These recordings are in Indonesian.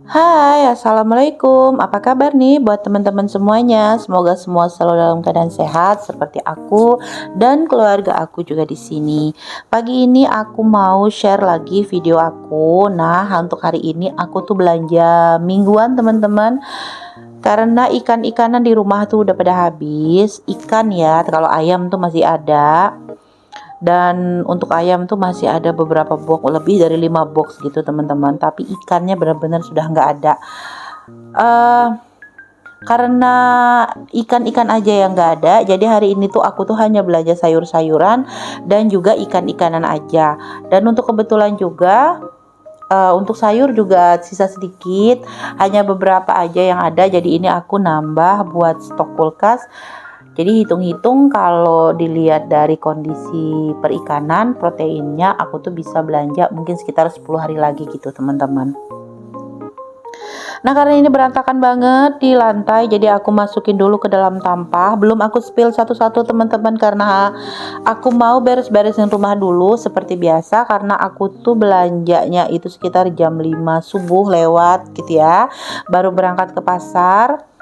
Hai, assalamualaikum. Apa kabar nih buat teman-teman semuanya? Semoga semua selalu dalam keadaan sehat seperti aku dan keluarga aku juga di sini. Pagi ini aku mau share lagi video aku. Nah, untuk hari ini aku tuh belanja mingguan teman-teman. Karena ikan-ikanan di rumah tuh udah pada habis. Ikan ya, kalau ayam tuh masih ada. Dan untuk ayam tuh masih ada beberapa box, lebih dari 5 box gitu teman-teman, tapi ikannya benar-benar sudah nggak ada. eh karena ikan-ikan aja yang nggak ada, jadi hari ini tuh aku tuh hanya belanja sayur-sayuran dan juga ikan-ikanan aja. Dan untuk kebetulan juga untuk sayur juga sisa sedikit, hanya beberapa aja yang ada, jadi ini aku nambah buat stok kulkas. Jadi hitung-hitung kalau dilihat dari kondisi perikanan, proteinnya aku tuh bisa belanja mungkin sekitar 10 hari lagi gitu teman-teman. Nah, karena ini berantakan banget di lantai, jadi aku masukin dulu ke dalam tampah. Belum aku spill satu-satu teman-teman, karena aku mau beres-beresin rumah dulu seperti biasa. Karena aku tuh belanjanya itu sekitar jam 5 subuh lewat gitu ya, baru berangkat ke pasar.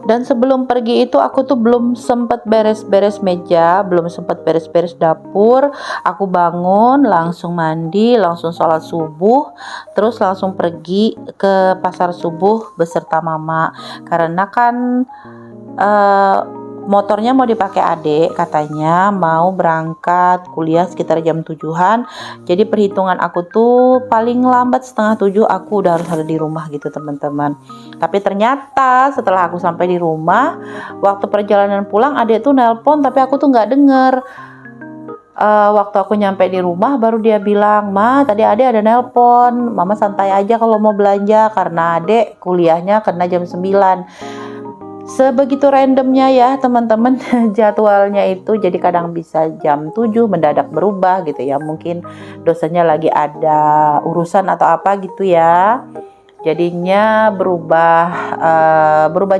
Dan sebelum pergi itu aku tuh belum sempat beres-beres meja, belum sempat beres-beres dapur. Aku bangun, langsung mandi, langsung sholat subuh, terus langsung pergi ke pasar subuh beserta mama. Karena kan eh, motornya mau dipakai adik, katanya mau berangkat kuliah sekitar jam 7-an. Jadi perhitungan aku tuh paling lambat setengah 7 aku udah harus ada di rumah gitu teman-teman. Tapi ternyata setelah aku sampai di rumah, waktu perjalanan pulang adik tuh nelpon tapi aku tuh nggak denger. Waktu aku nyampe di rumah baru dia bilang, "Ma, tadi adek ada nelpon, mama santai aja kalau mau belanja karena adek kuliahnya kena jam 9." Sebegitu randomnya ya teman-teman jadwalnya itu, jadi kadang bisa jam 7 mendadak berubah gitu ya, mungkin dosennya lagi ada urusan atau apa gitu ya, jadinya berubah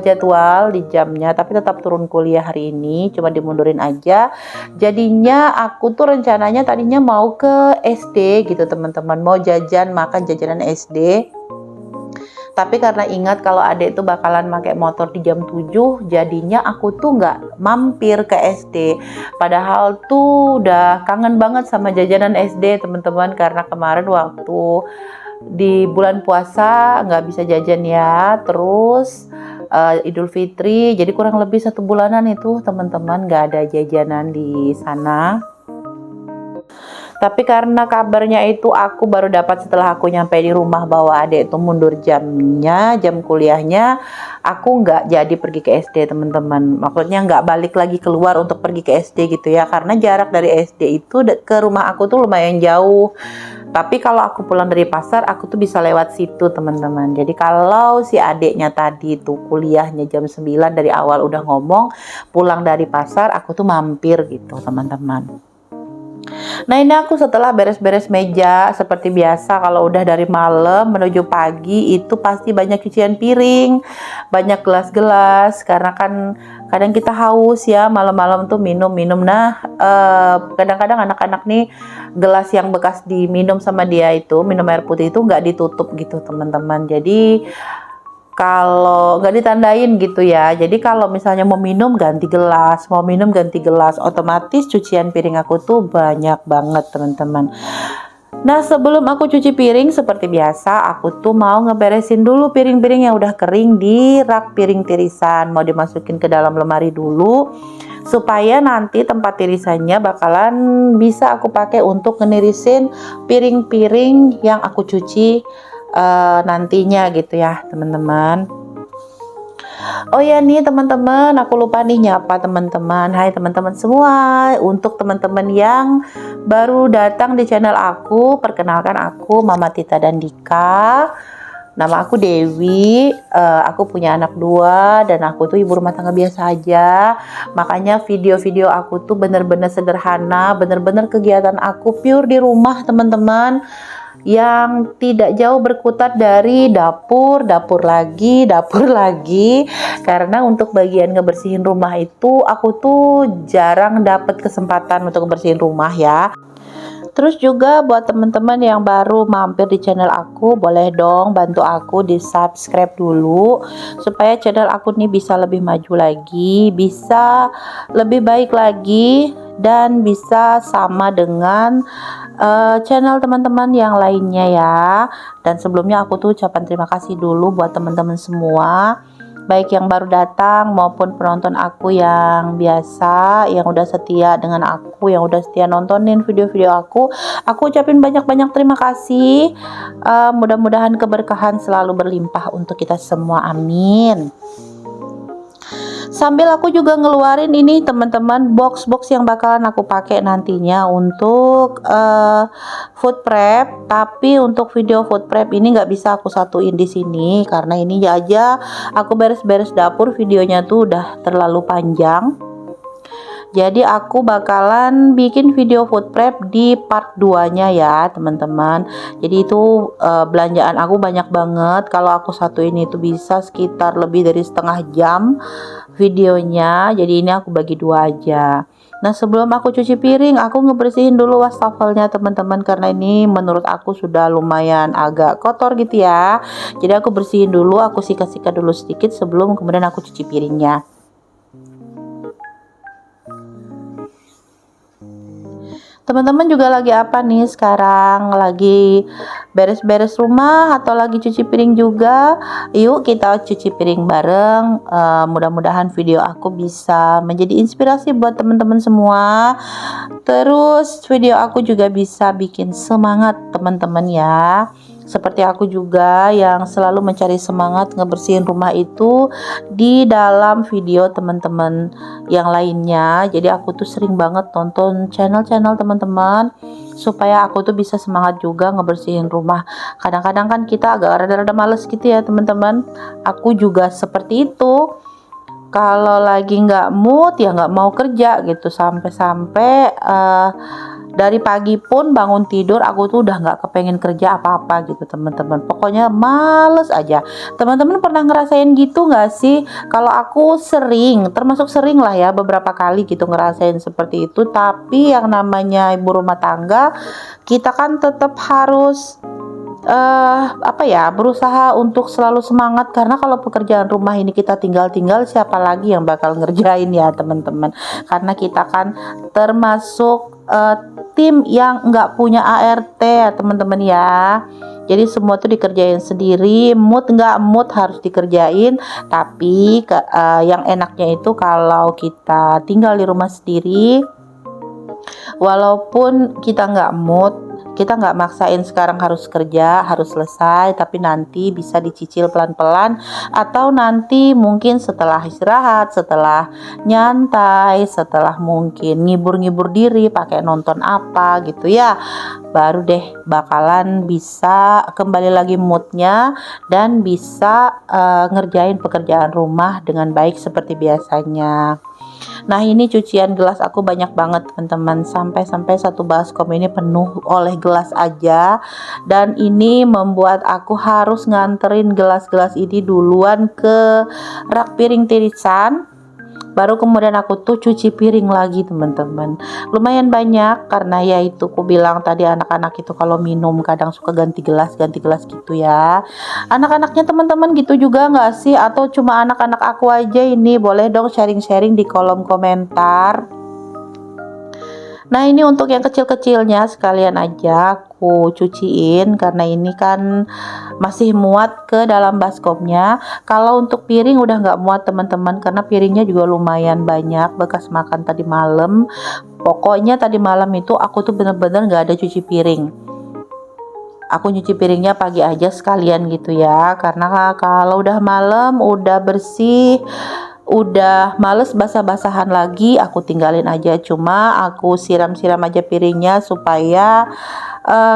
jadwal di jamnya, tapi tetap turun kuliah hari ini, cuma dimundurin aja. Jadinya aku tuh rencananya tadinya mau ke SD gitu teman-teman, mau jajan makan jajanan SD. Tapi karena ingat kalau adek tuh bakalan pakai motor di jam 7, jadinya aku tuh nggak mampir ke SD. Padahal tuh udah kangen banget sama jajanan SD teman-teman, karena kemarin waktu di bulan puasa nggak bisa jajan ya. Terus Idul Fitri, jadi kurang lebih 1 bulanan itu teman-teman nggak ada jajanan di sana. Tapi karena kabarnya itu aku baru dapat setelah aku nyampe di rumah bahwa adek itu mundur jamnya, jam kuliahnya, aku nggak jadi pergi ke SD teman-teman. Maksudnya nggak balik lagi keluar untuk pergi ke SD gitu ya, karena jarak dari SD itu ke rumah aku tuh lumayan jauh. Tapi kalau aku pulang dari pasar, aku tuh bisa lewat situ teman-teman. Jadi kalau si adeknya tadi tuh kuliahnya jam 9 dari awal udah ngomong, pulang dari pasar aku tuh mampir gitu teman-teman. Nah, ini aku setelah beres-beres meja seperti biasa, kalau udah dari malam menuju pagi itu pasti banyak cucian piring, banyak gelas-gelas, karena kan kadang kita haus ya malam-malam tuh minum-minum. Nah, kadang-kadang anak-anak nih gelas yang bekas diminum sama dia itu, minum air putih itu nggak ditutup gitu teman-teman. Jadi kalau nggak ditandain gitu ya, jadi kalau misalnya mau minum ganti gelas, mau minum ganti gelas, otomatis cucian piring aku tuh banyak banget teman-teman. Nah, sebelum aku cuci piring seperti biasa, aku tuh mau ngeberesin dulu piring-piring yang udah kering di rak piring tirisan, mau dimasukin ke dalam lemari dulu supaya nanti tempat tirisannya bakalan bisa aku pakai untuk ngenirisin piring-piring yang aku cuci nantinya gitu ya teman-teman. Oh ya nih teman-teman, aku lupa nih nyapa teman-teman. Hai teman-teman semua, untuk teman-teman yang baru datang di channel aku, perkenalkan aku Mama Tita dan Dika. Nama aku Dewi, aku punya anak 2 dan aku tuh ibu rumah tangga biasa aja. Makanya video-video aku tuh bener-bener sederhana, bener-bener kegiatan aku pure di rumah teman-teman, yang tidak jauh berkutat dari dapur, dapur lagi, dapur lagi. Karena untuk bagian ngebersihin rumah itu aku tuh jarang dapat kesempatan untuk ngebersihin rumah ya. Terus juga buat teman-teman yang baru mampir di channel aku, boleh dong bantu aku di subscribe dulu supaya channel aku nih bisa lebih maju lagi, bisa lebih baik lagi, dan bisa sama dengan channel teman-teman yang lainnya ya. Dan sebelumnya aku tuh ucapan terima kasih dulu buat teman-teman semua, baik yang baru datang maupun penonton aku yang biasa, yang udah setia dengan aku, yang udah setia nontonin video-video aku ucapin banyak-banyak terima kasih. Mudah-mudahan keberkahan selalu berlimpah untuk kita semua, amin. Sambil aku juga ngeluarin ini teman-teman, box-box yang bakalan aku pakai nantinya untuk food prep. Tapi untuk video food prep ini nggak bisa aku satuin di sini karena ini aja aku beres-beres dapur, videonya tuh udah terlalu panjang. Jadi aku bakalan bikin video food prep di part 2 nya ya teman-teman. Jadi itu belanjaan aku banyak banget. Kalau aku satuin itu bisa sekitar lebih dari setengah jam videonya. Jadi ini aku bagi 2 aja. Nah sebelum aku cuci piring, aku ngebersihin dulu wastafelnya teman-teman, karena ini menurut aku sudah lumayan agak kotor gitu ya. Jadi aku bersihin dulu, aku sikat-sikat dulu sedikit sebelum kemudian aku cuci piringnya. Teman-teman juga lagi apa nih sekarang? Lagi beres-beres rumah atau lagi cuci piring juga? Yuk kita cuci piring bareng. Mudah-mudahan video aku bisa menjadi inspirasi buat teman-teman semua. Terus video aku juga bisa bikin semangat teman-teman ya. Seperti aku juga yang selalu mencari semangat ngebersihin rumah itu di dalam video teman-teman yang lainnya. Jadi aku tuh sering banget tonton channel-channel teman-teman supaya aku tuh bisa semangat juga ngebersihin rumah. Kadang-kadang kan kita agak rada-rada males gitu ya teman-teman. Aku juga seperti itu. Kalau lagi nggak mood ya nggak mau kerja gitu, sampai-sampai dari pagi pun bangun tidur aku tuh udah nggak kepengen kerja apa-apa gitu teman-teman. Pokoknya males aja. Teman-teman pernah ngerasain gitu nggak sih? Kalau aku sering, termasuk sering lah ya, beberapa kali gitu ngerasain seperti itu. Tapi yang namanya ibu rumah tangga, kita kan tetap harus berusaha untuk selalu semangat, karena kalau pekerjaan rumah ini kita tinggal-tinggal, siapa lagi yang bakal ngerjain ya teman-teman, karena kita kan termasuk tim yang nggak punya ART ya teman-teman ya. Jadi semua tuh dikerjain sendiri, mood nggak mood harus dikerjain. Tapi yang enaknya itu kalau kita tinggal di rumah sendiri, walaupun kita nggak mood, kita nggak maksain sekarang harus kerja, harus selesai, tapi nanti bisa dicicil pelan-pelan, atau nanti mungkin setelah istirahat, setelah nyantai, setelah mungkin ngibur-ngibur diri pakai nonton apa gitu ya, baru deh bakalan bisa kembali lagi moodnya dan bisa ngerjain pekerjaan rumah dengan baik seperti biasanya. Nah ini cucian gelas aku banyak banget teman-teman, sampai satu baskom ini penuh oleh gelas aja. Dan ini membuat aku harus nganterin gelas-gelas ini duluan ke rak piring tirisan, baru kemudian aku tuh cuci piring lagi teman-teman. Lumayan banyak karena ya itu aku bilang tadi, anak-anak itu kalau minum kadang suka ganti gelas gitu ya. Anak-anaknya teman-teman gitu juga nggak sih, atau cuma anak-anak aku aja ini? Boleh dong sharing-sharing di kolom komentar. Nah ini untuk yang kecil-kecilnya sekalian aja aku cuciin, karena ini kan masih muat ke dalam baskomnya. Kalau untuk piring udah nggak muat teman-teman, karena piringnya juga lumayan banyak bekas makan tadi malam. Pokoknya tadi malam itu aku tuh bener-bener nggak ada cuci piring. Aku nyuci piringnya pagi aja sekalian gitu ya, karena kalau udah malam udah bersih, udah males basah-basahan lagi, aku tinggalin aja. Cuma aku siram-siram aja piringnya supaya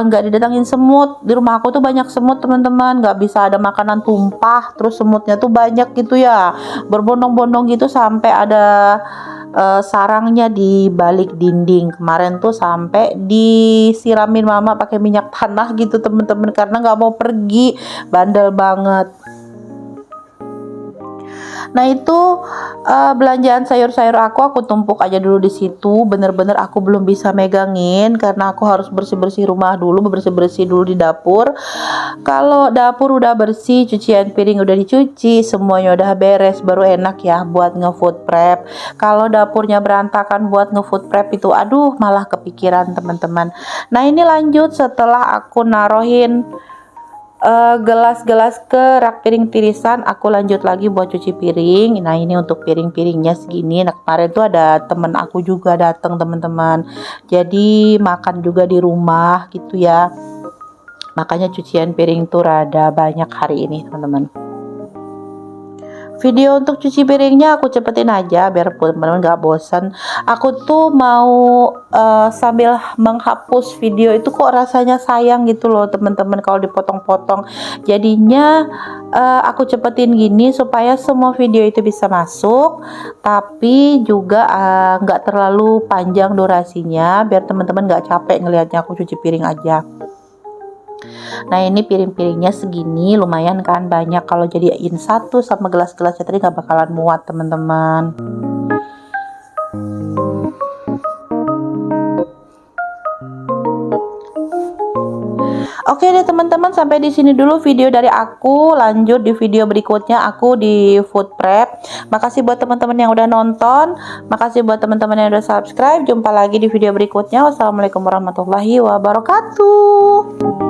nggak didatangin semut. Di rumah aku tuh banyak semut teman-teman, nggak bisa ada makanan tumpah terus semutnya tuh banyak gitu ya, berbondong-bondong gitu, sampai ada sarangnya di balik dinding. Kemarin tuh sampai disiramin mama pakai minyak tanah gitu teman-teman, karena nggak mau pergi, bandel banget. Nah itu belanjaan sayur-sayur aku tumpuk aja dulu di situ. Bener-bener aku belum bisa megangin karena aku harus bersih-bersih rumah dulu, bersih-bersih dulu di dapur. Kalau dapur udah bersih, cucian piring udah dicuci, semuanya udah beres, baru enak ya buat nge-food prep. Kalau dapurnya berantakan buat nge-food prep itu, aduh malah kepikiran teman-teman. Nah ini lanjut setelah aku naruhin gelas-gelas ke rak piring tirisan, aku lanjut lagi buat cuci piring. Nah ini untuk piring-piringnya segini. Nah kemarin tuh ada temen aku juga datang teman-teman, jadi makan juga di rumah gitu ya, makanya cucian piring tuh rada banyak hari ini teman-teman. Video untuk cuci piringnya aku cepetin aja biar teman-teman gak bosan. Aku tuh mau sambil menghapus video itu kok rasanya sayang gitu loh teman-teman kalau dipotong-potong. Jadinya aku cepetin gini supaya semua video itu bisa masuk, tapi juga nggak terlalu panjang durasinya biar teman-teman gak capek ngelihatnya aku cuci piring aja. Nah ini piring-piringnya segini, lumayan kan banyak. Kalau jadiin satu sama gelas-gelasnya tadi nggak bakalan muat teman-teman. Oke deh teman-teman, sampai di sini dulu video dari aku. Lanjut di video berikutnya aku di food prep. Makasih buat teman-teman yang udah nonton, makasih buat teman-teman yang udah subscribe. Jumpa lagi di video berikutnya. Wassalamualaikum warahmatullahi wabarakatuh.